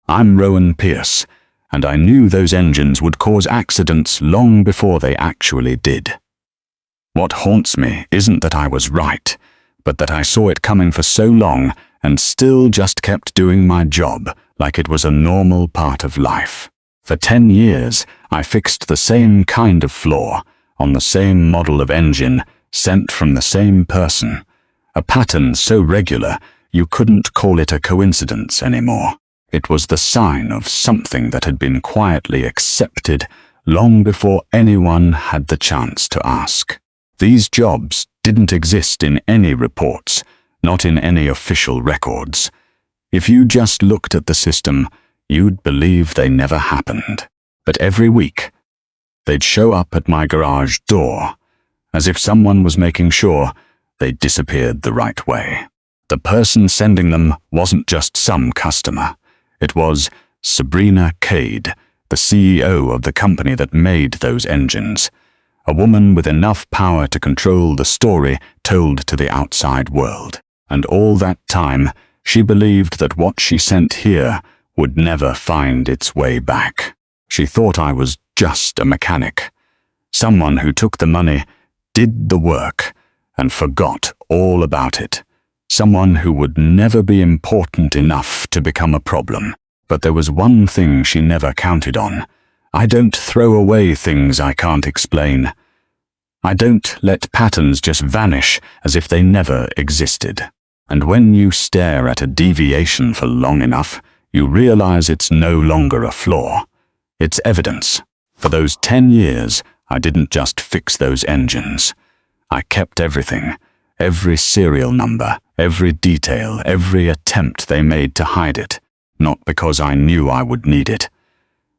I'm Rowan Pierce, and I knew those engines would cause accidents long before they actually did. What haunts me isn't that I was right, but that I saw it coming for so long and still just kept doing my job like it was a normal part of life. For 10 years, I fixed the same kind of flaw on the same model of engine sent from the same person, a pattern so regular you couldn't call it a coincidence anymore. It was the sign of something that had been quietly accepted long before anyone had the chance to ask. These jobs didn't exist in any reports, not in any official records. If you just looked at the system, you'd believe they never happened. But every week, they'd show up at my garage door, as if someone was making sure they disappeared the right way. The person sending them wasn't just some customer. It was Sabrina Cade, the CEO of the company that made those engines, a woman with enough power to control the story told to the outside world. And all that time, she believed that what she sent here would never find its way back. She thought I was just a mechanic, someone who took the money, did the work, and forgot all about it. Someone who would never be important enough to become a problem. But there was one thing she never counted on. I don't throw away things I can't explain. I don't let patterns just vanish as if they never existed. And when you stare at a deviation for long enough, you realize it's no longer a flaw. It's evidence. For those 10 years, I didn't just fix those engines. I kept everything. Every serial number, every detail, every attempt they made to hide it, not because I knew I would need it,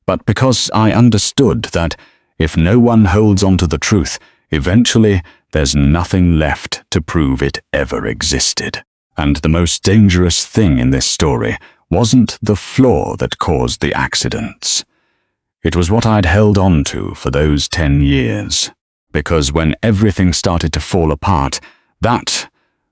but because I understood that if no one holds on to the truth, eventually there's nothing left to prove it ever existed. And the most dangerous thing in this story wasn't the flaw that caused the accidents. It was what I'd held on to for those 10 years. Because when everything started to fall apart, that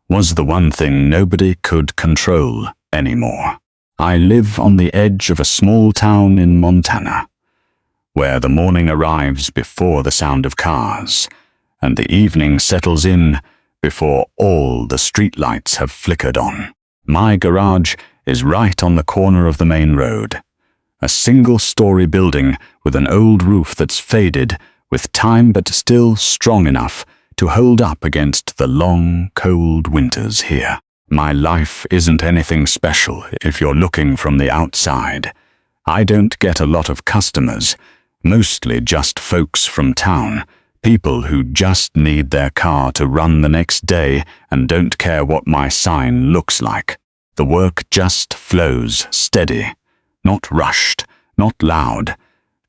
was the one thing nobody could control anymore. I live on the edge of a small town in Montana, where the morning arrives before the sound of cars, and the evening settles in before all the streetlights have flickered on. My garage is right on the corner of the main road, a single-story building with an old roof that's faded with time but still strong enough to hold up against the long, cold winters here. My life isn't anything special if you're looking from the outside. I don't get a lot of customers, mostly just folks from town, people who just need their car to run the next day and don't care what my sign looks like. The work just flows steady, not rushed, not loud,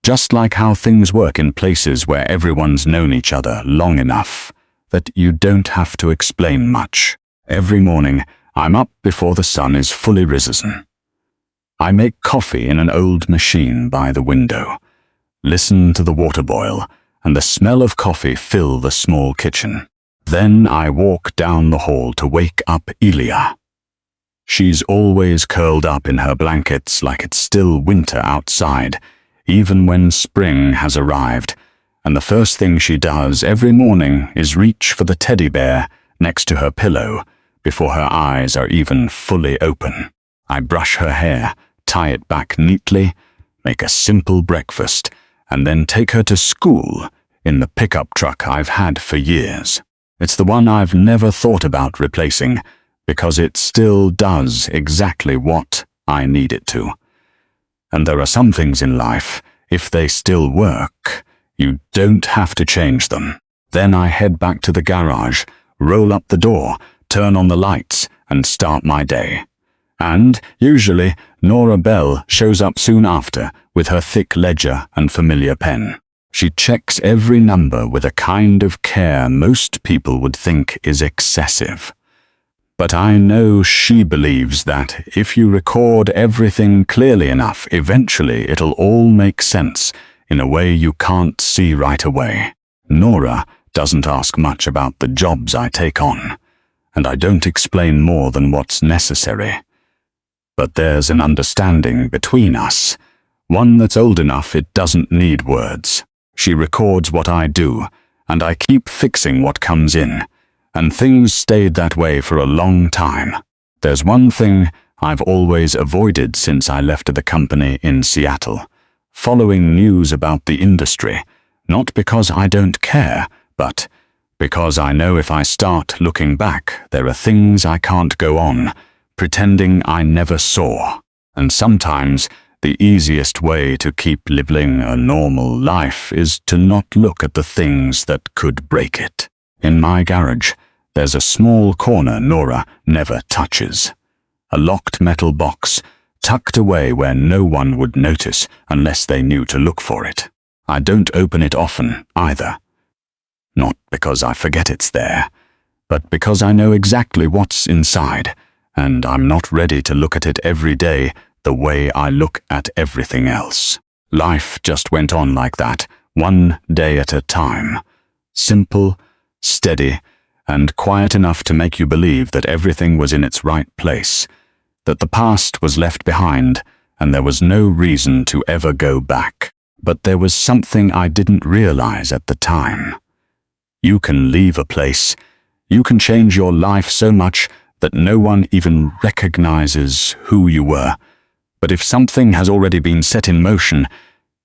just like how things work in places where everyone's known each other long enough that you don't have to explain much. Every morning, I'm up before the sun is fully risen. I make coffee in an old machine by the window, listen to the water boil, and the smell of coffee fill the small kitchen. Then I walk down the hall to wake up Elia. She's always curled up in her blankets like it's still winter outside, even when spring has arrived, and the first thing she does every morning is reach for the teddy bear next to her pillow before her eyes are even fully open. I brush her hair, tie it back neatly, make a simple breakfast, and then take her to school in the pickup truck I've had for years. It's the one I've never thought about replacing because it still does exactly what I need it to. And there are some things in life, if they still work, you don't have to change them. Then I head back to the garage, roll up the door, turn on the lights, and start my day. And, usually, Nora Bell shows up soon after with her thick ledger and familiar pen. She checks every number with a kind of care most people would think is excessive. But I know she believes that if you record everything clearly enough, eventually it'll all make sense in a way you can't see right away. Nora doesn't ask much about the jobs I take on, and I don't explain more than what's necessary. But there's an understanding between us, one that's old enough it doesn't need words. She records what I do, and I keep fixing what comes in, and things stayed that way for a long time. There's one thing I've always avoided since I left the company in Seattle: following news about the industry, not because I don't care, but because I know if I start looking back, there are things I can't go on, pretending I never saw. And sometimes the easiest way to keep living a normal life is to not look at the things that could break it. In my garage, there's a small corner Nora never touches. A locked metal box, tucked away where no one would notice unless they knew to look for it. I don't open it often, either. Not because I forget it's there, but because I know exactly what's inside, and I'm not ready to look at it every day the way I look at everything else. Life just went on like that, one day at a time. Simple, steady, and quiet enough to make you believe that everything was in its right place, that the past was left behind, and there was no reason to ever go back. But there was something I didn't realize at the time. You can leave a place, you can change your life so much that no one even recognizes who you were. But if something has already been set in motion,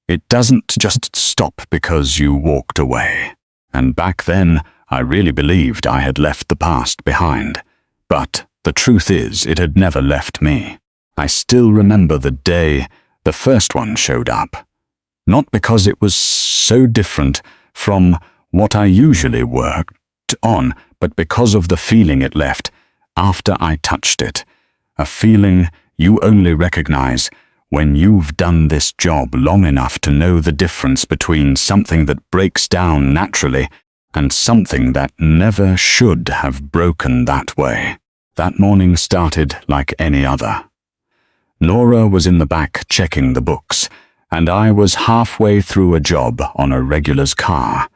it doesn't just stop because you walked away. And back then, I really believed I had left the past behind. But the truth is, it had never left me. I still remember the day the first one showed up. Not because it was so different from what I usually worked on, but because of the feeling it left after I touched it. A feeling you only recognize when you've done this job long enough to know the difference between something that breaks down naturally and something that never should have broken that way. That morning started like any other. Nora was in the back checking the books, and I was halfway through a job on a regular's car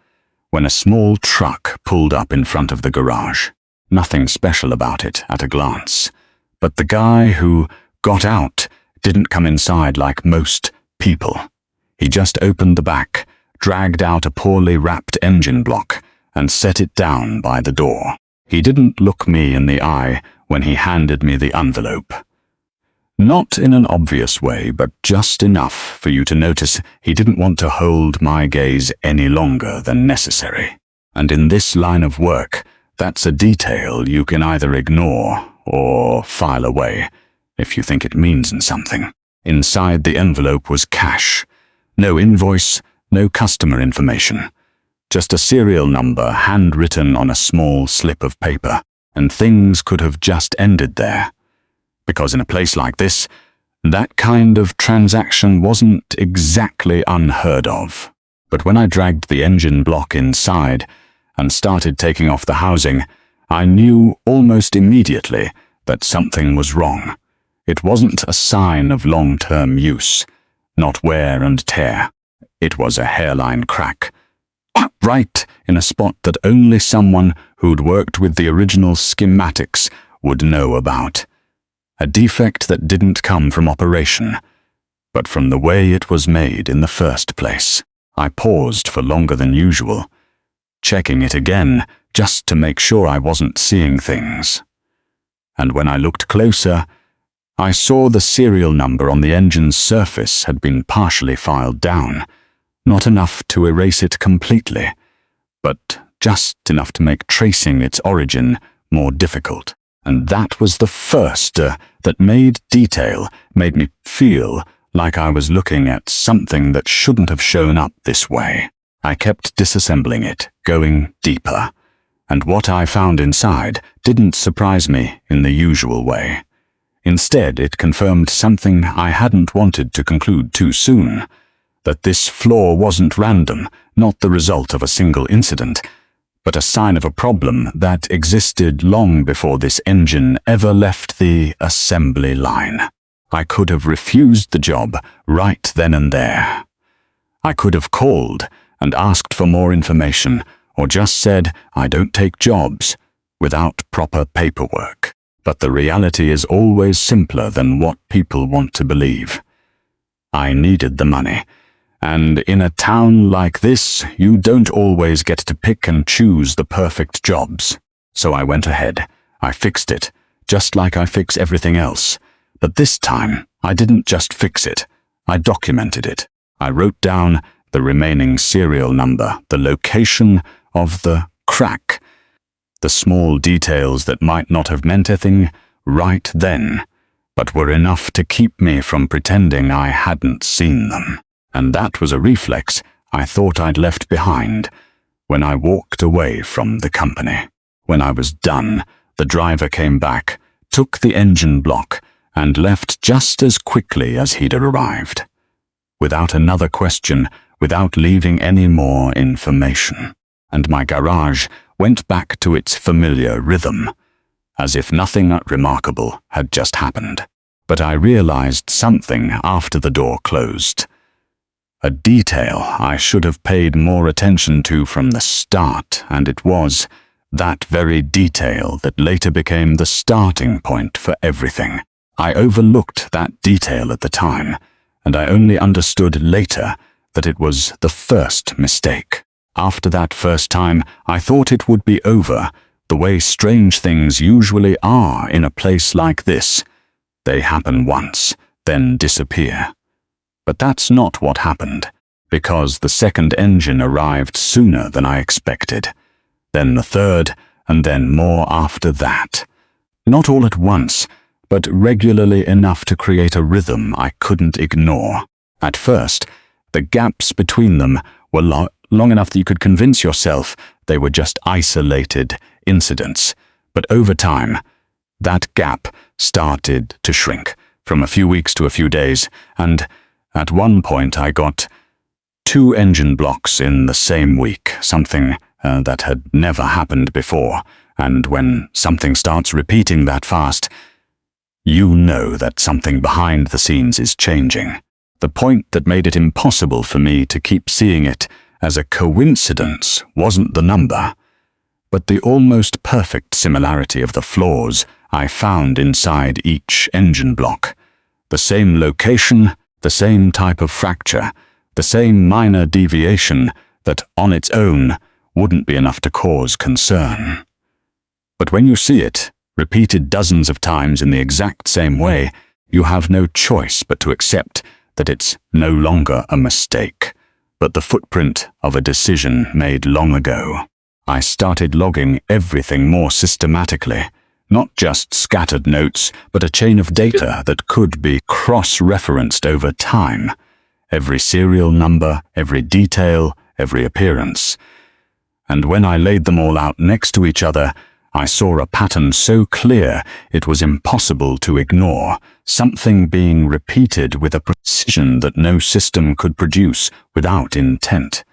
when a small truck pulled up in front of the garage. Nothing special about it at a glance, but the guy who got out didn't come inside like most people. He just opened the back, dragged out a poorly wrapped engine block, and set it down by the door. He didn't look me in the eye when he handed me the envelope. Not in an obvious way, but just enough for you to notice he didn't want to hold my gaze any longer than necessary. And in this line of work, that's a detail you can either ignore or file away if you think it means something. Inside the envelope was cash. No invoice, no customer information. Just a serial number handwritten on a small slip of paper, and things could have just ended there. Because in a place like this, that kind of transaction wasn't exactly unheard of. But when I dragged the engine block inside and started taking off the housing, I knew almost immediately that something was wrong. It wasn't a sign of long-term use, not wear and tear. It was a hairline crack, right in a spot that only someone who'd worked with the original schematics would know about. A defect that didn't come from operation, but from the way it was made in the first place. I paused for longer than usual, checking it again just to make sure I wasn't seeing things. And when I looked closer, I saw the serial number on the engine's surface had been partially filed down, not enough to erase it completely, but just enough to make tracing its origin more difficult. And that was the first that made me feel like I was looking at something that shouldn't have shown up this way. I kept disassembling it, going deeper, and what I found inside didn't surprise me in the usual way. Instead, it confirmed something I hadn't wanted to conclude too soon, that this flaw wasn't random, not the result of a single incident, but a sign of a problem that existed long before this engine ever left the assembly line. I could have refused the job right then and there. I could have called and asked for more information, or just said, "I don't take jobs," without proper paperwork. but the reality is always simpler than what people want to believe. I needed the money, and in a town like this, you don't always get to pick and choose the perfect jobs. So I went ahead. I fixed it, just like I fix everything else. But this time, I didn't just fix it. I documented it. I wrote down the remaining serial number, the location of the crack, the small details that might not have meant anything right then, but were enough to keep me from pretending I hadn't seen them. And that was a reflex I thought I'd left behind when I walked away from the company. When I was done, the driver came back, took the engine block, and left just as quickly as he'd arrived. Without another question, without leaving any more information. And my garage went back to its familiar rhythm, as if nothing remarkable had just happened. But I realized something after the door closed. A detail I should have paid more attention to from the start, and it was that very detail that later became the starting point for everything. I overlooked that detail at the time, and I only understood later that it was the first mistake. After that first time, I thought it would be over, the way strange things usually are in a place like this. They happen once, then disappear. But that's not what happened, because the second engine arrived sooner than I expected. Then the third, and then more after that. Not all at once, but regularly enough to create a rhythm I couldn't ignore. At first, the gaps between them were long enough that you could convince yourself they were just isolated incidents. But over time, that gap started to shrink, from a few weeks to a few days, and at one point I got 2 engine blocks in the same week, something that had never happened before. And when something starts repeating that fast, you know that something behind the scenes is changing. The point that made it impossible for me to keep seeing it as a coincidence wasn't the number, but the almost perfect similarity of the flaws I found inside each engine block. The same location, the same type of fracture, the same minor deviation that on its own wouldn't be enough to cause concern. But when you see it, repeated dozens of times in the exact same way, you have no choice but to accept that it's no longer a mistake, but the footprint of a decision made long ago. I started logging everything more systematically, not just scattered notes, but a chain of data that could be cross-referenced over time. Every serial number, every detail, every appearance. And when I laid them all out next to each other, I saw a pattern so clear it was impossible to ignore, something being repeated with a precision that no system could produce without intent.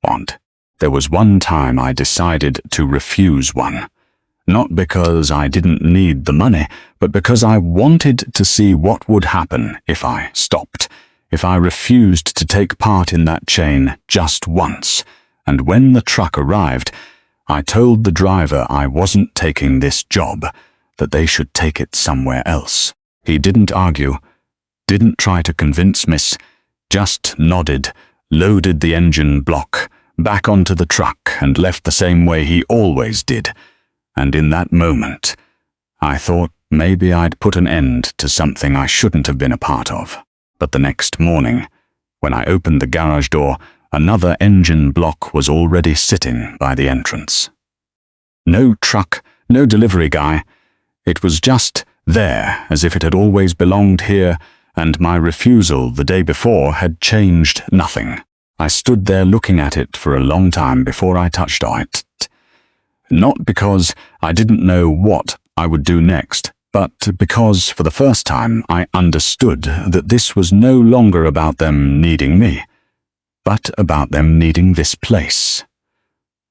And there was one time I decided to refuse one. Not because I didn't need the money, but because I wanted to see what would happen if I stopped, if I refused to take part in that chain just once. And when the truck arrived, I told the driver I wasn't taking this job, that they should take it somewhere else. He didn't argue, didn't try to convince me, just nodded, loaded the engine block back onto the truck and left the same way he always did. And in that moment, I thought maybe I'd put an end to something I shouldn't have been a part of. But the next morning, when I opened the garage door, another engine block was already sitting by the entrance. No truck, no delivery guy. It was just there, as if it had always belonged here, and my refusal the day before had changed nothing. I stood there looking at it for a long time before I touched on it. Not because I didn't know what I would do next, but because for the first time I understood that this was no longer about them needing me, but about them needing this place.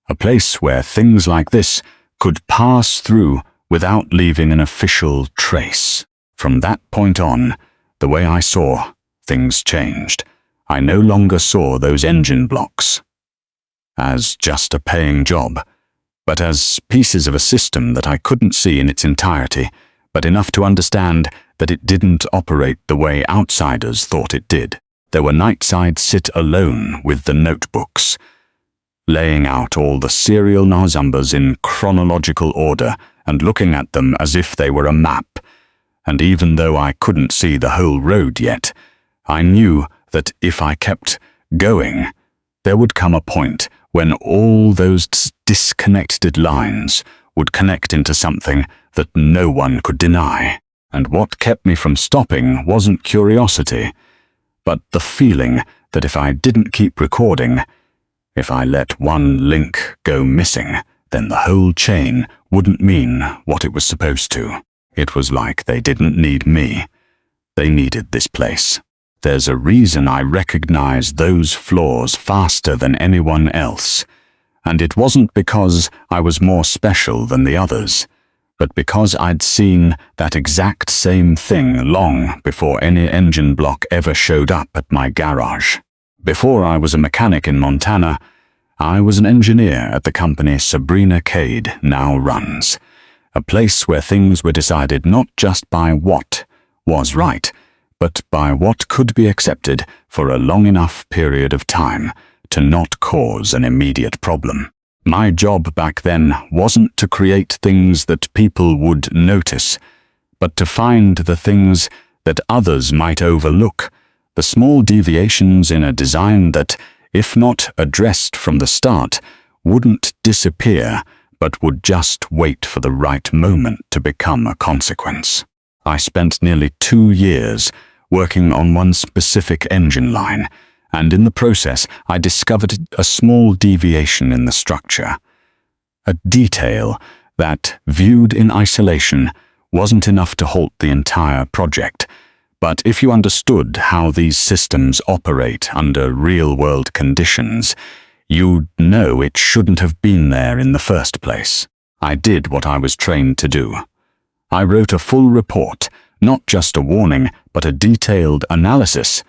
A place where things like this could pass through without leaving an official trace. From that point on, the way I saw things changed. I no longer saw those engine blocks as just a paying job, but as pieces of a system that I couldn't see in its entirety, but enough to understand that it didn't operate the way outsiders thought it did. There were nights I'd sit alone with the notebooks, laying out all the serial numbers in chronological order and looking at them as if they were a map. And even though I couldn't see the whole road yet, I knew that if I kept going, there would come a point when all those disconnected lines would connect into something that no one could deny. And what kept me from stopping wasn't curiosity, but the feeling that if I didn't keep recording, if I let one link go missing, then the whole chain wouldn't mean what it was supposed to. It was like they didn't need me. They needed this place. There's a reason I recognized those flaws faster than anyone else. And it wasn't because I was more special than the others, but because I'd seen that exact same thing long before any engine block ever showed up at my garage. Before I was a mechanic in Montana, I was an engineer at the company Sabrina Cade now runs, a place where things were decided not just by what was right, but by what could be accepted for a long enough period of time to not cause an immediate problem. My job back then wasn't to create things that people would notice, but to find the things that others might overlook, the small deviations in a design that, if not addressed from the start, wouldn't disappear, but would just wait for the right moment to become a consequence. I spent nearly 2 years working on one specific engine line, and in the process I discovered a small deviation in the structure. A detail that, viewed in isolation, wasn't enough to halt the entire project. But if you understood how these systems operate under real-world conditions, you'd know it shouldn't have been there in the first place. I did what I was trained to do. I wrote a full report, not just a warning, but a detailed analysis,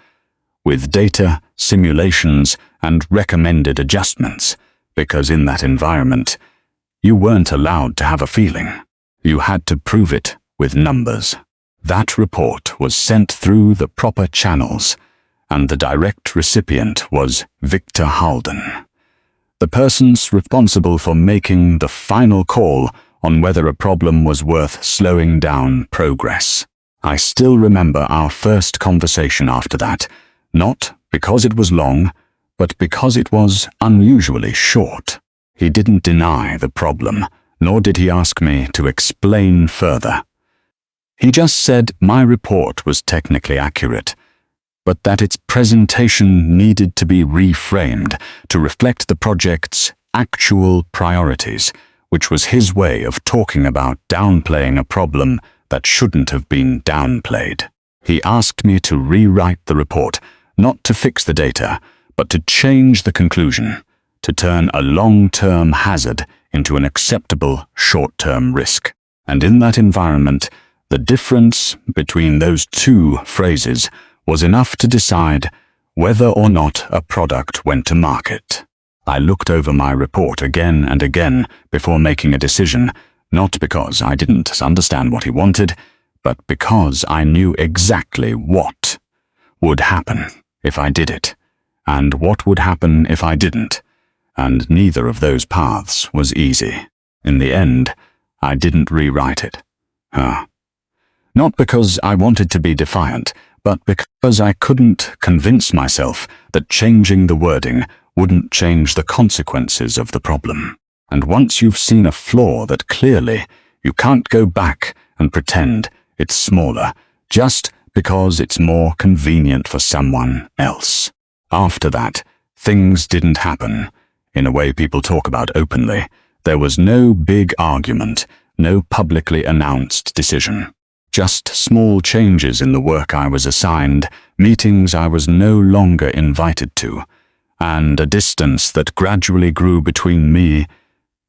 with data, simulations, and recommended adjustments, because in that environment, you weren't allowed to have a feeling. You had to prove it with numbers. That report was sent through the proper channels, and the direct recipient was Victor Halden, the person responsible for making the final call on whether a problem was worth slowing down progress. I still remember our first conversation after that, not because it was long, but because it was unusually short. He didn't deny the problem, nor did he ask me to explain further. He just said my report was technically accurate, but that its presentation needed to be reframed to reflect the project's actual priorities, which was his way of talking about downplaying a problem that shouldn't have been downplayed. He asked me to rewrite the report, not to fix the data, but to change the conclusion, to turn a long-term hazard into an acceptable short-term risk. And in that environment, the difference between those two phrases was enough to decide whether or not a product went to market. I looked over my report again and again before making a decision, not because I didn't understand what he wanted, but because I knew exactly what would happen if I did it, and what would happen if I didn't, and neither of those paths was easy. In the end, I didn't rewrite it. Not because I wanted to be defiant, but because I couldn't convince myself that changing the wording wouldn't change the consequences of the problem. And once you've seen a flaw that clearly you can't go back and pretend it's smaller just because it's more convenient for someone else. After that, things didn't happen in a way people talk about openly. There was no big argument, no publicly announced decision. Just small changes in the work I was assigned, meetings I was no longer invited to, and a distance that gradually grew between me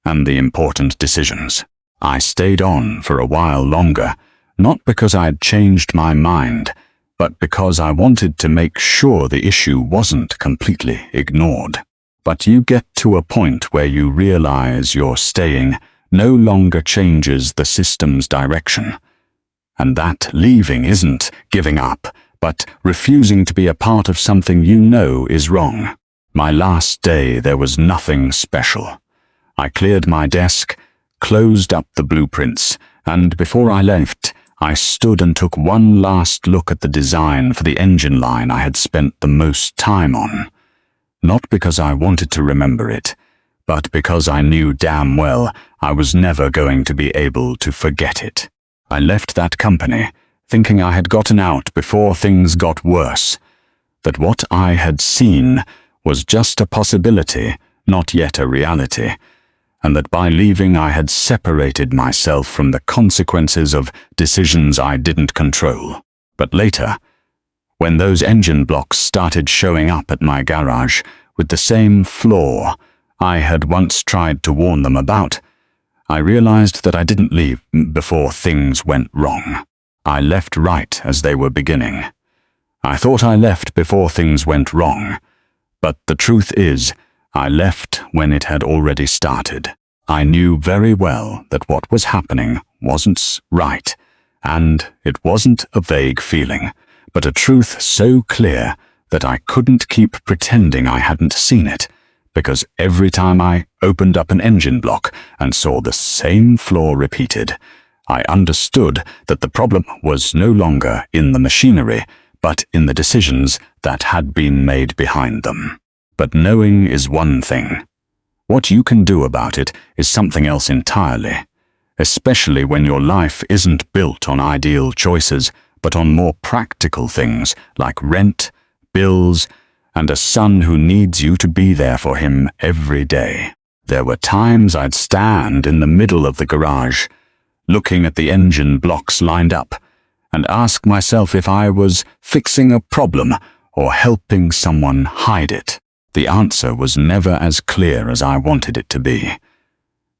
and the important decisions. I stayed on for a while longer, not because I had changed my mind, but because I wanted to make sure the issue wasn't completely ignored. But you get to a point where you realize your staying no longer changes the system's direction, and that leaving isn't giving up, but refusing to be a part of something you know is wrong. My last day, there was nothing special. I cleared my desk, closed up the blueprints, and before I left, I stood and took one last look at the design for the engine line I had spent the most time on. Not because I wanted to remember it, but because I knew damn well I was never going to be able to forget it. I left that company, thinking I had gotten out before things got worse, that what I had seen was just a possibility, not yet a reality, and that by leaving I had separated myself from the consequences of decisions I didn't control. But later, when those engine blocks started showing up at my garage with the same flaw I had once tried to warn them about, I realized that I didn't leave before things went wrong. I left right as they were beginning. I thought I left before things went wrong, but the truth is, I left when it had already started. I knew very well that what was happening wasn't right, and it wasn't a vague feeling, but a truth so clear that I couldn't keep pretending I hadn't seen it, because every time I opened up an engine block and saw the same flaw repeated, I understood that the problem was no longer in the machinery, but in the decisions that had been made behind them. But knowing is one thing. What you can do about it is something else entirely, especially when your life isn't built on ideal choices, but on more practical things like rent, bills, and a son who needs you to be there for him every day. There were times I'd stand in the middle of the garage, looking at the engine blocks lined up, and ask myself if I was fixing a problem or helping someone hide it. The answer was never as clear as I wanted it to be.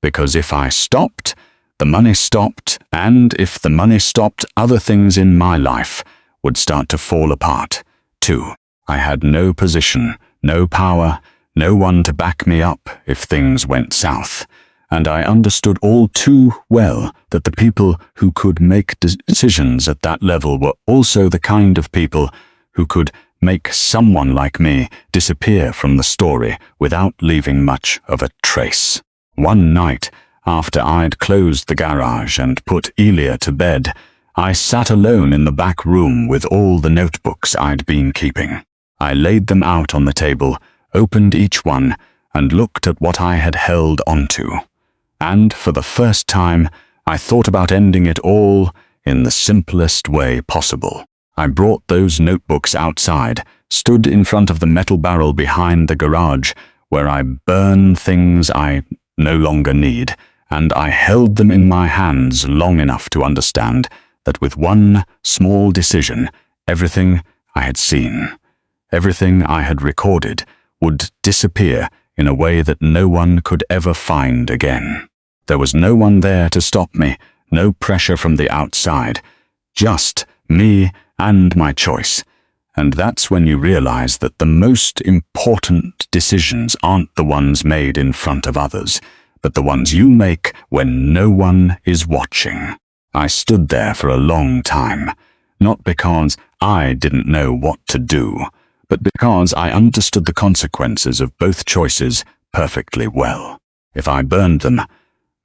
Because if I stopped, the money stopped, and if the money stopped, other things in my life would start to fall apart, too. I had no position, no power, no one to back me up if things went south, and I understood all too well that the people who could make decisions at that level were also the kind of people who could make someone like me disappear from the story without leaving much of a trace. One night, after I'd closed the garage and put Elia to bed, I sat alone in the back room with all the notebooks I'd been keeping. I laid them out on the table, opened each one, and looked at what I had held onto. And for the first time, I thought about ending it all in the simplest way possible. I brought those notebooks outside, stood in front of the metal barrel behind the garage, where I burn things I no longer need, and I held them in my hands long enough to understand that with one small decision, everything I had seen, everything I had recorded, would disappear in a way that no one could ever find again. There was no one there to stop me, no pressure from the outside, just me and my choice. And that's when you realize that the most important decisions aren't the ones made in front of others, but the ones you make when no one is watching. I stood there for a long time, not because I didn't know what to do, but because I understood the consequences of both choices perfectly well. If I burned them,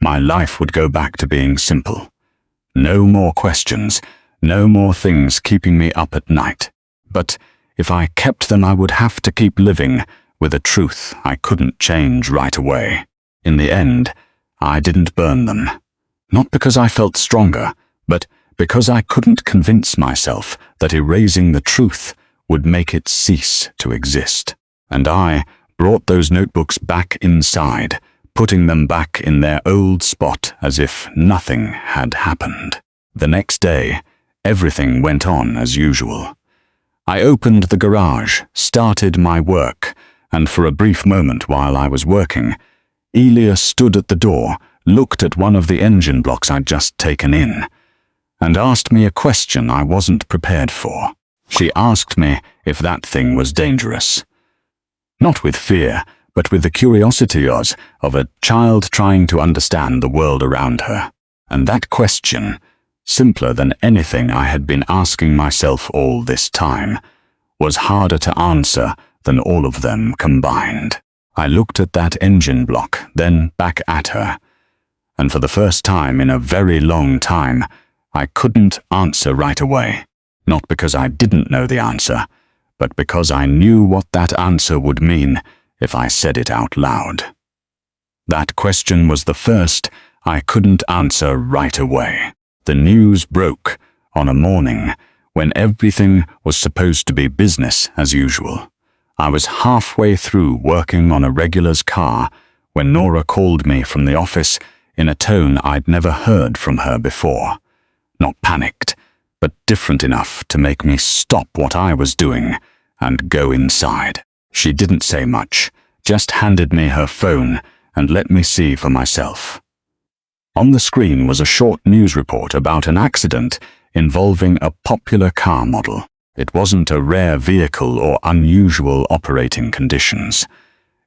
my life would go back to being simple. No more questions, no more things keeping me up at night. But if I kept them, I would have to keep living with a truth I couldn't change right away. In the end, I didn't burn them. Not because I felt stronger, but because I couldn't convince myself that erasing the truth would make it cease to exist. And I brought those notebooks back inside, putting them back in their old spot as if nothing had happened. The next day, everything went on as usual. I opened the garage, started my work, and for a brief moment while I was working, Elia stood at the door, looked at one of the engine blocks I'd just taken in, and asked me a question I wasn't prepared for. She asked me if that thing was dangerous. Not with fear, but with the curiosity of a child trying to understand the world around her. And that question, simpler than anything I had been asking myself all this time, was harder to answer than all of them combined. I looked at that engine block, then back at her, and for the first time in a very long time, I couldn't answer right away. Not because I didn't know the answer, but because I knew what that answer would mean if I said it out loud. That question was the first I couldn't answer right away. The news broke on a morning when everything was supposed to be business as usual. I was halfway through working on a regular's car when Nora called me from the office in a tone I'd never heard from her before. Not panicked, but different enough to make me stop what I was doing and go inside. She didn't say much, just handed me her phone and let me see for myself. On the screen was a short news report about an accident involving a popular car model. It wasn't a rare vehicle or unusual operating conditions.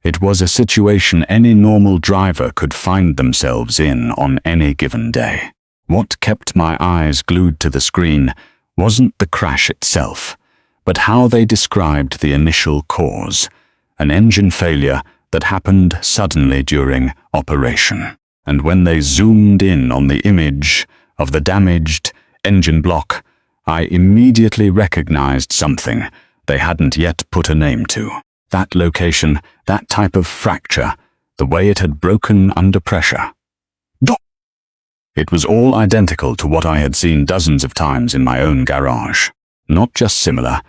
It was a situation any normal driver could find themselves in on any given day. What kept my eyes glued to the screen wasn't the crash itself, but how they described the initial cause, an engine failure that happened suddenly during operation. And when they zoomed in on the image of the damaged engine block, I immediately recognized something they hadn't yet put a name to. That location, that type of fracture, the way it had broken under pressure. It was all identical to what I had seen dozens of times in my own garage. Not just similar,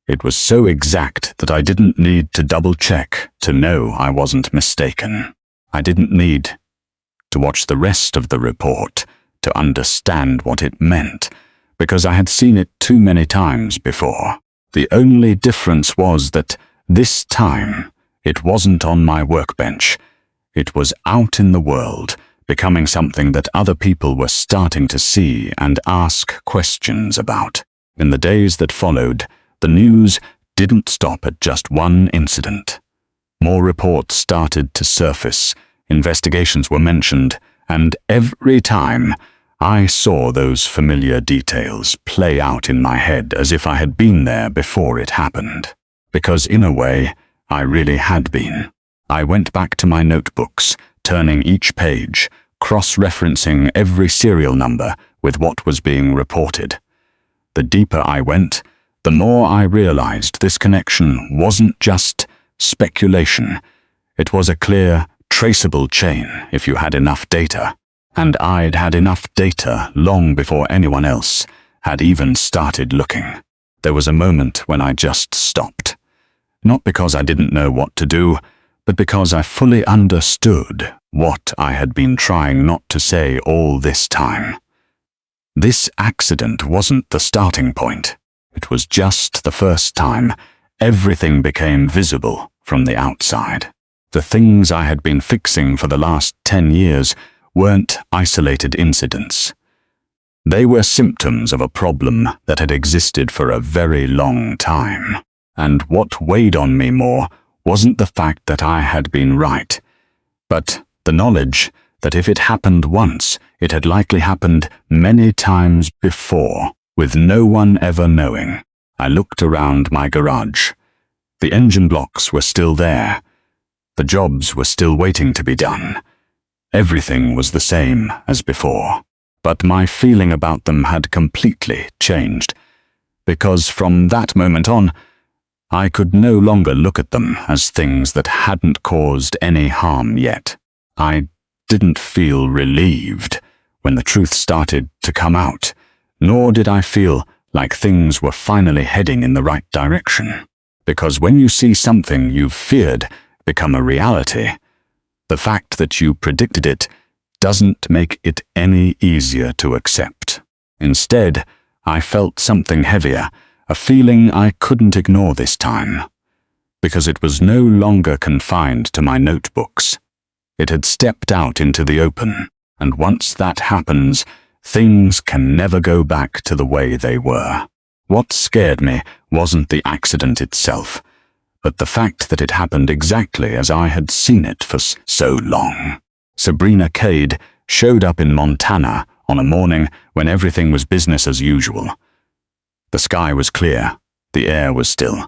it was so exact that I didn't need to double-check to know I wasn't mistaken. I didn't need to watch the rest of the report to understand what it meant, because I had seen it too many times before. The only difference was that this time it wasn't on my workbench. It was out in the world, becoming something that other people were starting to see and ask questions about. In the days that followed, the news didn't stop at just one incident. More reports started to surface, investigations were mentioned, and every time I saw those familiar details play out in my head as if I had been there before it happened. Because in a way, I really had been. I went back to my notebooks, turning each page, cross-referencing every serial number with what was being reported. The deeper I went, the more I realized this connection wasn't just speculation. It was a clear, traceable chain if you had enough data. And I'd had enough data long before anyone else had even started looking. There was a moment when I just stopped. Not because I didn't know what to do, but because I fully understood what I had been trying not to say all this time. This accident wasn't the starting point. It was just the first time everything became visible from the outside. The things I had been fixing for the last 10 years weren't isolated incidents. They were symptoms of a problem that had existed for a very long time. And what weighed on me more wasn't the fact that I had been right, but the knowledge that if it happened once, it had likely happened many times before, with no one ever knowing. I looked around my garage. The engine blocks were still there. The jobs were still waiting to be done. Everything was the same as before, but my feeling about them had completely changed, because from that moment on, I could no longer look at them as things that hadn't caused any harm yet. I didn't feel relieved when the truth started to come out, nor did I feel like things were finally heading in the right direction. Because when you see something you've feared become a reality, the fact that you predicted it doesn't make it any easier to accept. Instead, I felt something heavier, a feeling I couldn't ignore this time, because it was no longer confined to my notebooks. It had stepped out into the open, and once that happens, things can never go back to the way they were. What scared me wasn't the accident itself, but the fact that it happened exactly as I had seen it for so long. Sabrina Cade showed up in Montana on a morning when everything was business as usual. The sky was clear, the air was still,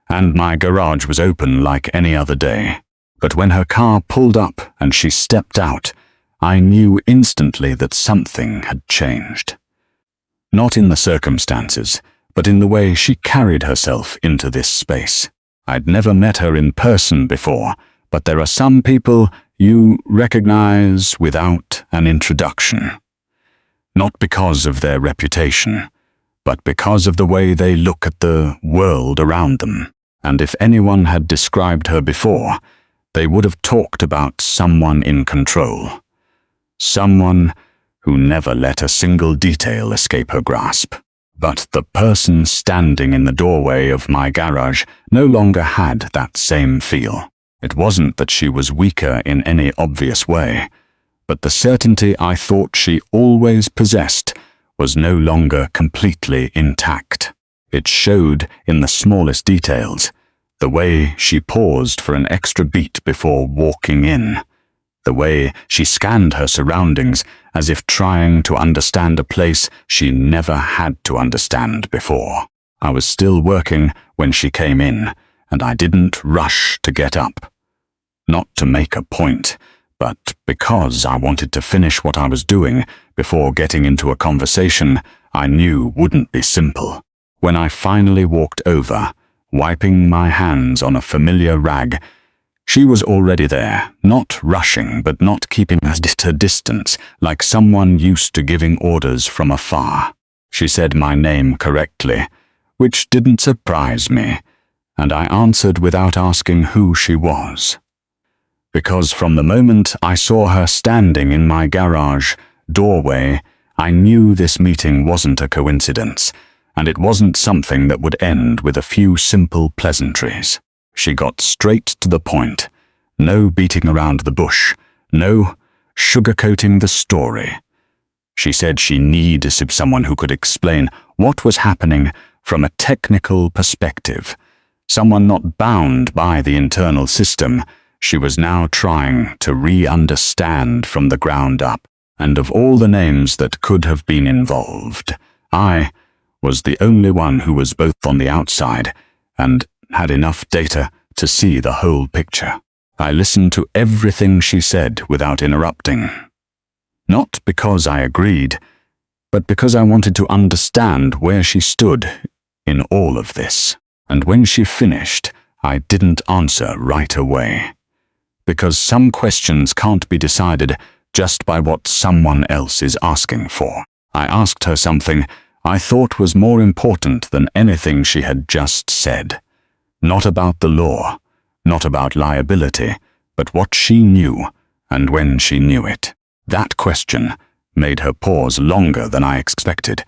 and my garage was open like any other day. But when her car pulled up and she stepped out, I knew instantly that something had changed. Not in the circumstances, but in the way she carried herself into this space. I'd never met her in person before, but there are some people you recognize without an introduction. Not because of their reputation, but because of the way they look at the world around them. And if anyone had described her before, they would have talked about someone in control. Someone who never let a single detail escape her grasp. But the person standing in the doorway of my garage no longer had that same feel. It wasn't that she was weaker in any obvious way, but the certainty I thought she always possessed was no longer completely intact. It showed in the smallest details, the way she paused for an extra beat before walking in, the way she scanned her surroundings as if trying to understand a place she never had to understand before. I was still working when she came in, and I didn't rush to get up. Not to make a point, but because I wanted to finish what I was doing before getting into a conversation I knew wouldn't be simple. When I finally walked over, wiping my hands on a familiar rag, she was already there, not rushing but not keeping at a distance, like someone used to giving orders from afar. She said my name correctly, which didn't surprise me, and I answered without asking who she was. Because from the moment I saw her standing in my garage doorway, I knew this meeting wasn't a coincidence, and it wasn't something that would end with a few simple pleasantries. She got straight to the point. No beating around the bush. No sugarcoating the story. She said she needed someone who could explain what was happening from a technical perspective. Someone not bound by the internal system she was now trying to re-understand from the ground up. And of all the names that could have been involved, I was the only one who was both on the outside and had enough data to see the whole picture. I listened to everything she said without interrupting. Not because I agreed, but because I wanted to understand where she stood in all of this. And when she finished, I didn't answer right away. Because some questions can't be decided just by what someone else is asking for. I asked her something I thought was more important than anything she had just said. Not about the law, not about liability, but what she knew and when she knew it. That question made her pause longer than I expected.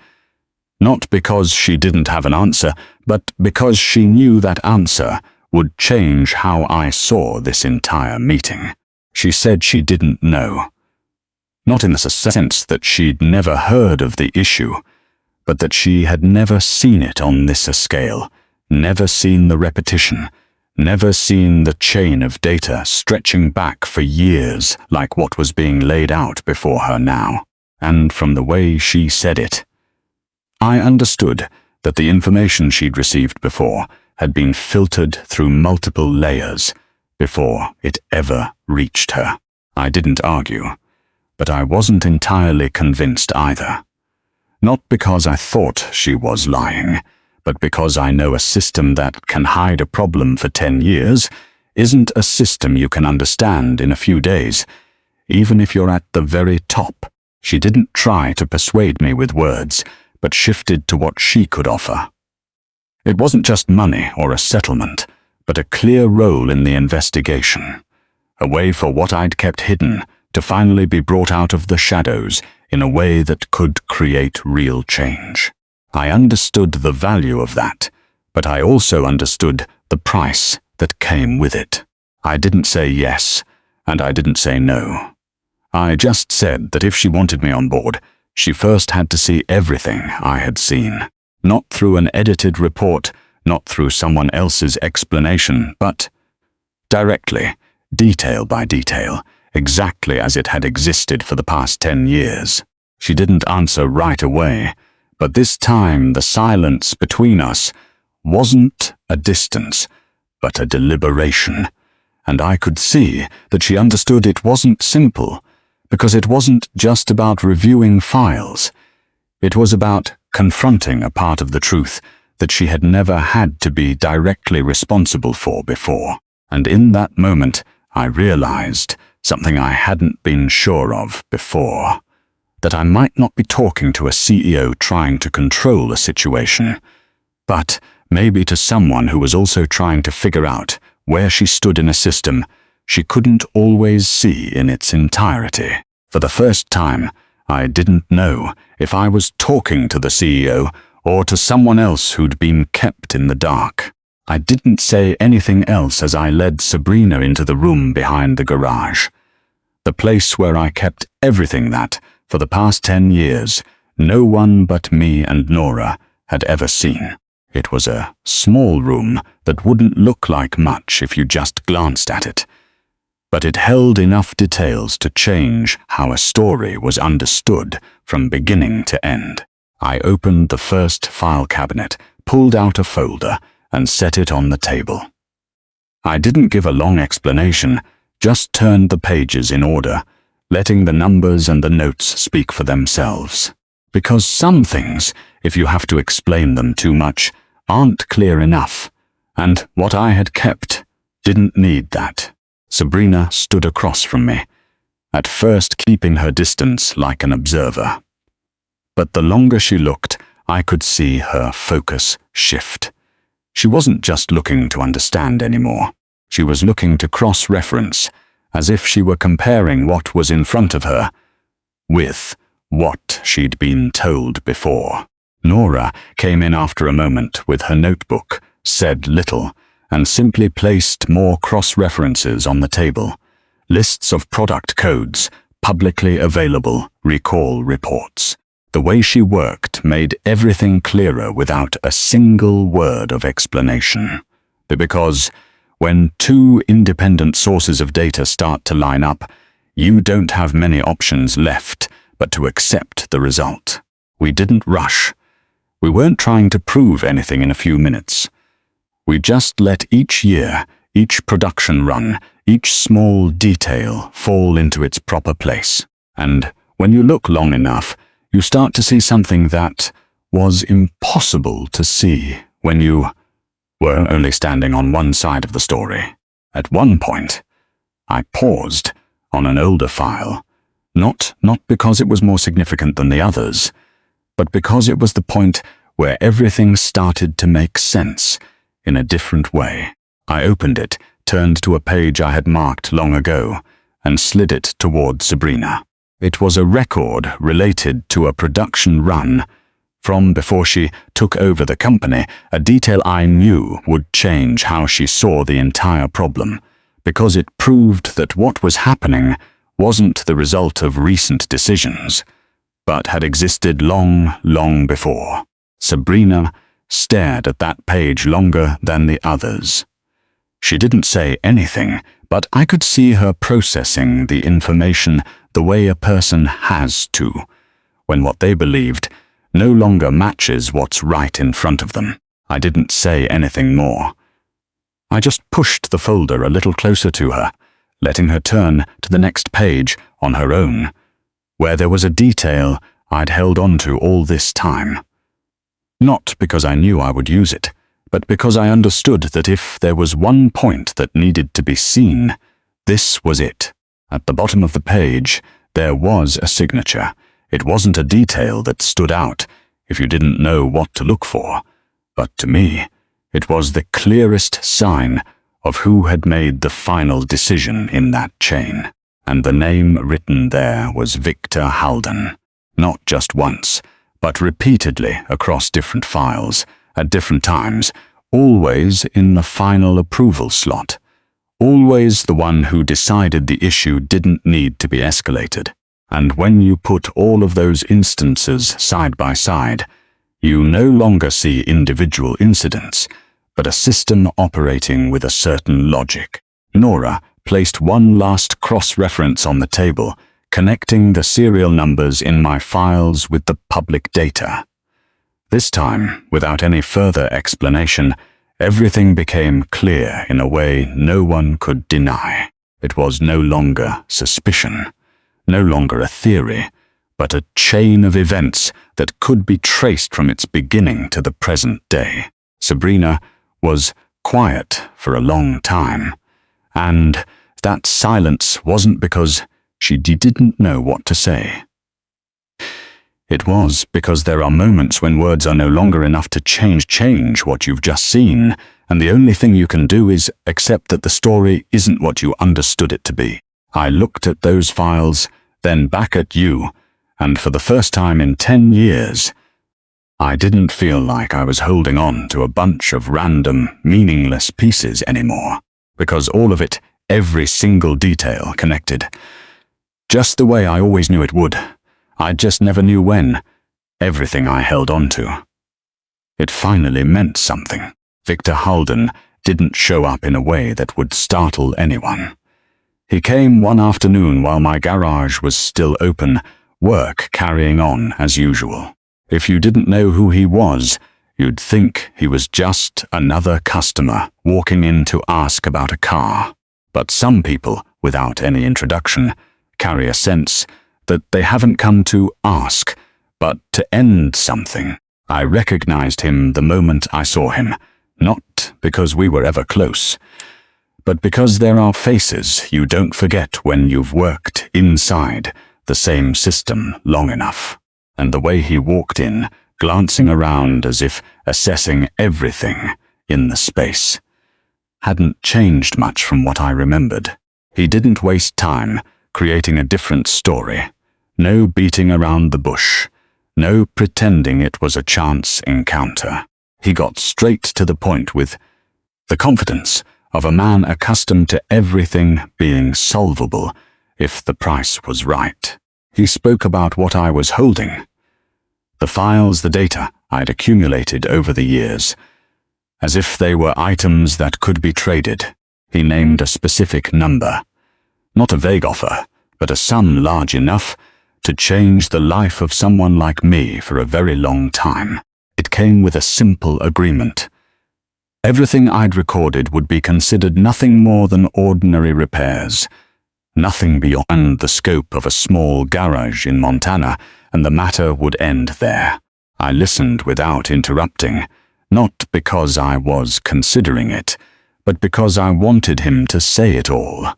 Not because she didn't have an answer, but because she knew that answer would change how I saw this entire meeting. She said she didn't know. Not in the sense that she'd never heard of the issue, but that she had never seen it on this scale, never seen the repetition, never seen the chain of data stretching back for years like what was being laid out before her now. And from the way she said it, I understood that the information she'd received before had been filtered through multiple layers before it ever reached her. I didn't argue, but I wasn't entirely convinced either. Not because I thought she was lying, but because I know a system that can hide a problem for 10 years isn't a system you can understand in a few days, even if you're at the very top. She didn't try to persuade me with words, but shifted to what she could offer. It wasn't just money or a settlement, but a clear role in the investigation, a way for what I'd kept hidden to finally be brought out of the shadows in a way that could create real change. I understood the value of that, but I also understood the price that came with it. I didn't say yes, and I didn't say no. I just said that if she wanted me on board, she first had to see everything I had seen. Not through an edited report, not through someone else's explanation, but directly, detail by detail, exactly as it had existed for the past 10 years. She didn't answer right away, but this time the silence between us wasn't a distance, but a deliberation, and I could see that she understood it wasn't simple, because it wasn't just about reviewing files. It was about confronting a part of the truth that she had never had to be directly responsible for before. And in that moment, I realized something I hadn't been sure of before, that I might not be talking to a CEO trying to control a situation, but maybe to someone who was also trying to figure out where she stood in a system she couldn't always see in its entirety. For the first time, I didn't know if I was talking to the CEO or to someone else who'd been kept in the dark. I didn't say anything else as I led Sabrina into the room behind the garage, the place where I kept everything that, for the past 10 years, no one but me and Nora had ever seen. It was a small room that wouldn't look like much if you just glanced at it, but it held enough details to change how a story was understood from beginning to end. I opened the first file cabinet, pulled out a folder, and set it on the table. I didn't give a long explanation, just turned the pages in order, letting the numbers and the notes speak for themselves. Because some things, if you have to explain them too much, aren't clear enough, and what I had kept didn't need that. Sabrina stood across from me, at first keeping her distance like an observer. But the longer she looked, I could see her focus shift. She wasn't just looking to understand anymore. She was looking to cross-reference, as if she were comparing what was in front of her with what she'd been told before. Nora came in after a moment with her notebook, said little, and simply placed more cross-references on the table. Lists of product codes, publicly available recall reports. The way she worked made everything clearer without a single word of explanation. Because when two independent sources of data start to line up, you don't have many options left but to accept the result. We didn't rush. We weren't trying to prove anything in a few minutes. We just let each year, each production run, each small detail fall into its proper place. And when you look long enough, you start to see something that was impossible to see when you were only standing on one side of the story. At one point, I paused on an older file, not because it was more significant than the others, but because it was the point where everything started to make sense in a different way. I opened it, turned to a page I had marked long ago, and slid it toward Sabrina. It was a record related to a production run from before she took over the company, a detail I knew would change how she saw the entire problem, because it proved that what was happening wasn't the result of recent decisions, but had existed long before. Sabrina stared at that page longer than the others. She didn't say anything, but I could see her processing the information the way a person has to, when what they believed no longer matches what's right in front of them. I didn't say anything more. I just pushed the folder a little closer to her, letting her turn to the next page on her own, where there was a detail I'd held on to all this time. Not because I knew I would use it, but because I understood that if there was one point that needed to be seen, this was it. At the bottom of the page, there was a signature. It wasn't a detail that stood out if you didn't know what to look for, but to me, it was the clearest sign of who had made the final decision in that chain. And the name written there was Victor Halden, not just once, but repeatedly across different files, at different times, always in the final approval slot. Always the one who decided the issue didn't need to be escalated. And when you put all of those instances side by side, you no longer see individual incidents, but a system operating with a certain logic. Nora placed one last cross-reference on the table, connecting the serial numbers in my files with the public data. This time, without any further explanation, everything became clear in a way no one could deny. It was no longer suspicion, no longer a theory, but a chain of events that could be traced from its beginning to the present day. Sabrina was quiet for a long time, and that silence wasn't because she didn't know what to say. It was because there are moments when words are no longer enough to change what you've just seen, and the only thing you can do is accept that the story isn't what you understood it to be. I looked at those files, then back at you, and for the first time in 10 years, I didn't feel like I was holding on to a bunch of random, meaningless pieces anymore, because all of it, every single detail, connected. Just the way I always knew it would. I just never knew when. Everything I held on to. It finally meant something. Victor Halden didn't show up in a way that would startle anyone. He came one afternoon while my garage was still open, work carrying on as usual. If you didn't know who he was, you'd think he was just another customer walking in to ask about a car. But some people, without any introduction, carry a sense that they haven't come to ask, but to end something. I recognized him the moment I saw him, not because we were ever close, but because there are faces you don't forget when you've worked inside the same system long enough. And the way he walked in, glancing around as if assessing everything in the space, hadn't changed much from what I remembered. He didn't waste time creating a different story. No beating around the bush. No pretending it was a chance encounter. He got straight to the point with the confidence of a man accustomed to everything being solvable if the price was right. He spoke about what I was holding. The files, the data I'd accumulated over the years, as if they were items that could be traded. He named a specific number. Not a vague offer, but a sum large enough to change the life of someone like me for a very long time. It came with a simple agreement. Everything I'd recorded would be considered nothing more than ordinary repairs, nothing beyond the scope of a small garage in Montana, and the matter would end there. I listened without interrupting, not because I was considering it, but because I wanted him to say it all.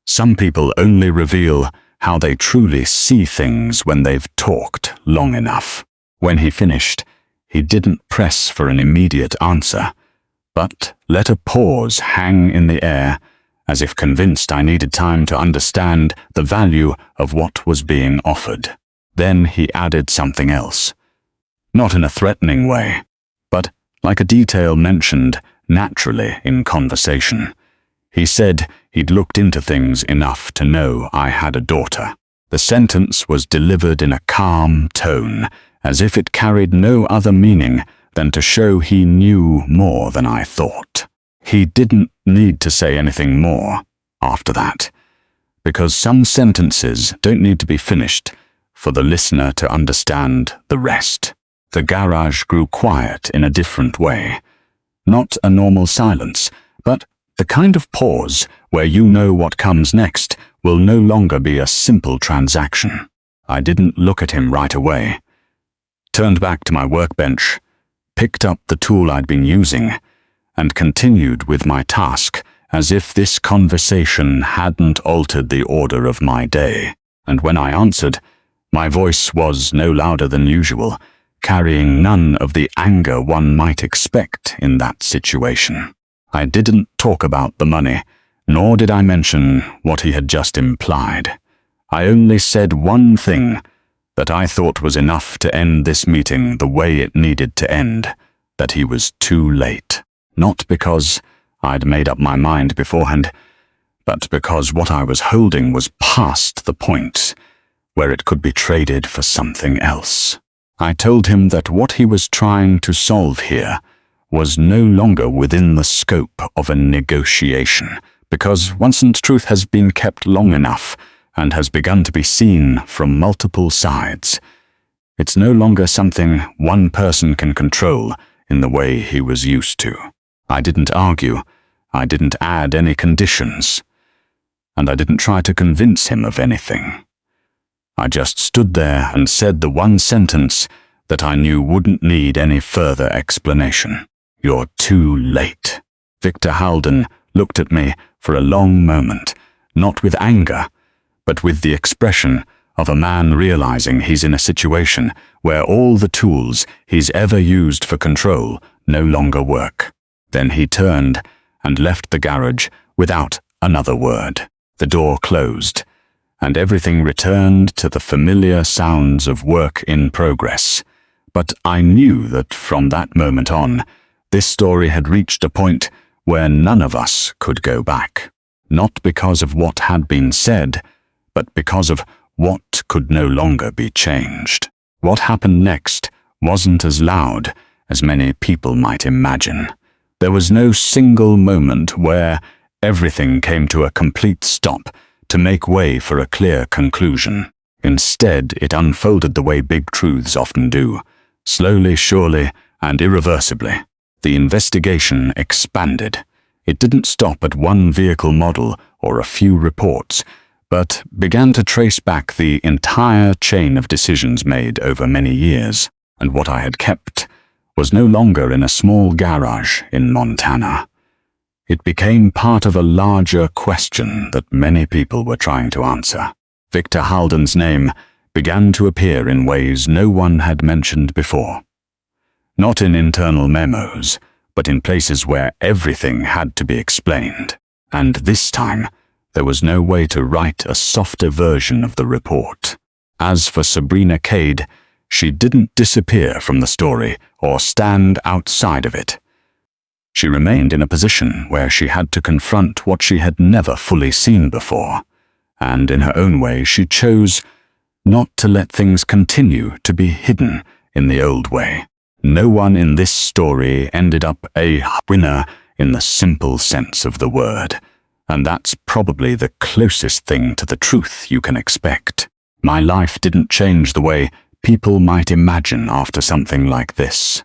Some people only reveal how they truly see things when they've talked long enough. When he finished, he didn't press for an immediate answer, but let a pause hang in the air, as if convinced I needed time to understand the value of what was being offered. Then he added something else. Not in a threatening way, but like a detail mentioned naturally in conversation. He said he'd looked into things enough to know I had a daughter. The sentence was delivered in a calm tone, as if it carried no other meaning than to show he knew more than I thought. He didn't need to say anything more after that, because some sentences don't need to be finished for the listener to understand the rest. The garage grew quiet in a different way. Not a normal silence, but the kind of pause where you know what comes next will no longer be a simple transaction. I didn't look at him right away. Turned back to my workbench, picked up the tool I'd been using, and continued with my task as if this conversation hadn't altered the order of my day. And when I answered, my voice was no louder than usual, carrying none of the anger one might expect in that situation. I didn't talk about the money, nor did I mention what he had just implied. I only said one thing that I thought was enough to end this meeting the way it needed to end, that he was too late. Not because I'd made up my mind beforehand, but because what I was holding was past the point where it could be traded for something else. I told him that what he was trying to solve here was no longer within the scope of a negotiation, because once the truth has been kept long enough and has begun to be seen from multiple sides, it's no longer something one person can control in the way he was used to. I didn't argue, I didn't add any conditions, and I didn't try to convince him of anything. I just stood there and said the one sentence that I knew wouldn't need any further explanation. "You're too late." Victor Halden looked at me for a long moment, not with anger, but with the expression of a man realizing he's in a situation where all the tools he's ever used for control no longer work. Then he turned and left the garage without another word. The door closed, and everything returned to the familiar sounds of work in progress. But I knew that from that moment on, this story had reached a point where none of us could go back. Not because of what had been said, but because of what could no longer be changed. What happened next wasn't as loud as many people might imagine. There was no single moment where everything came to a complete stop to make way for a clear conclusion. Instead, it unfolded the way big truths often do, slowly, surely, and irreversibly. The investigation expanded. It didn't stop at one vehicle model or a few reports, but began to trace back the entire chain of decisions made over many years. And what I had kept was no longer in a small garage in Montana. It became part of a larger question that many people were trying to answer. Victor Halden's name began to appear in ways no one had mentioned before. Not in internal memos, but in places where everything had to be explained. And this time, there was no way to write a softer version of the report. As for Sabrina Cade, she didn't disappear from the story or stand outside of it. She remained in a position where she had to confront what she had never fully seen before, and in her own way she chose not to let things continue to be hidden in the old way. No one in this story ended up a winner in the simple sense of the word, and that's probably the closest thing to the truth you can expect. My life didn't change the way people might imagine after something like this.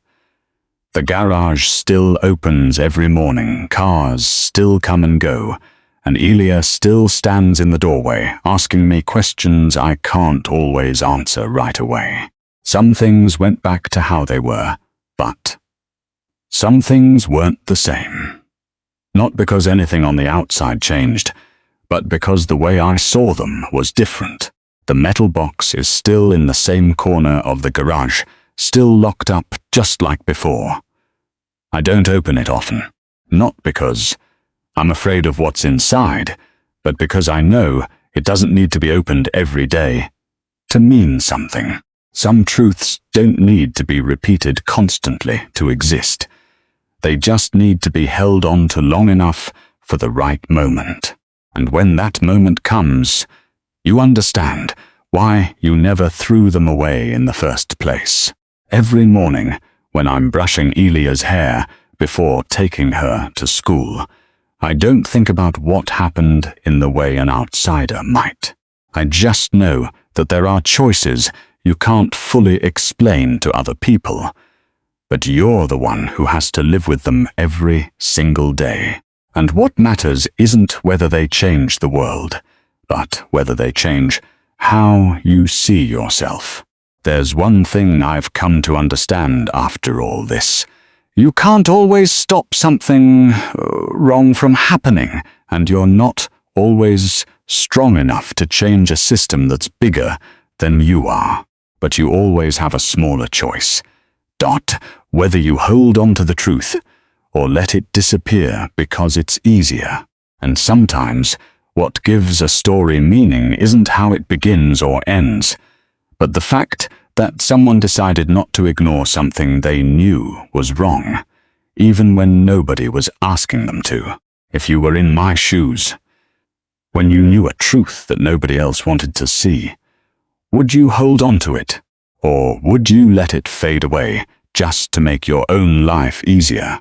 The garage still opens every morning, cars still come and go, and Elia still stands in the doorway, asking me questions I can't always answer right away. Some things went back to how they were, but some things weren't the same. Not because anything on the outside changed, but because the way I saw them was different. The metal box is still in the same corner of the garage, still locked up just like before. I don't open it often, not because I'm afraid of what's inside, but because I know it doesn't need to be opened every day to mean something. Some truths don't need to be repeated constantly to exist. They just need to be held on to long enough for the right moment. And when that moment comes, you understand why you never threw them away in the first place. Every morning, when I'm brushing Elia's hair before taking her to school, I don't think about what happened in the way an outsider might. I just know that there are choices you can't fully explain to other people, but you're the one who has to live with them every single day. And what matters isn't whether they change the world, but whether they change how you see yourself. There's one thing I've come to understand after all this. You can't always stop something wrong from happening, and you're not always strong enough to change a system that's bigger than you are. But you always have a smaller choice. Whether you hold on to the truth or let it disappear because it's easier. And sometimes, what gives a story meaning isn't how it begins or ends, but the fact that someone decided not to ignore something they knew was wrong, even when nobody was asking them to. If you were in my shoes, when you knew a truth that nobody else wanted to see, would you hold on to it, or would you let it fade away just to make your own life easier.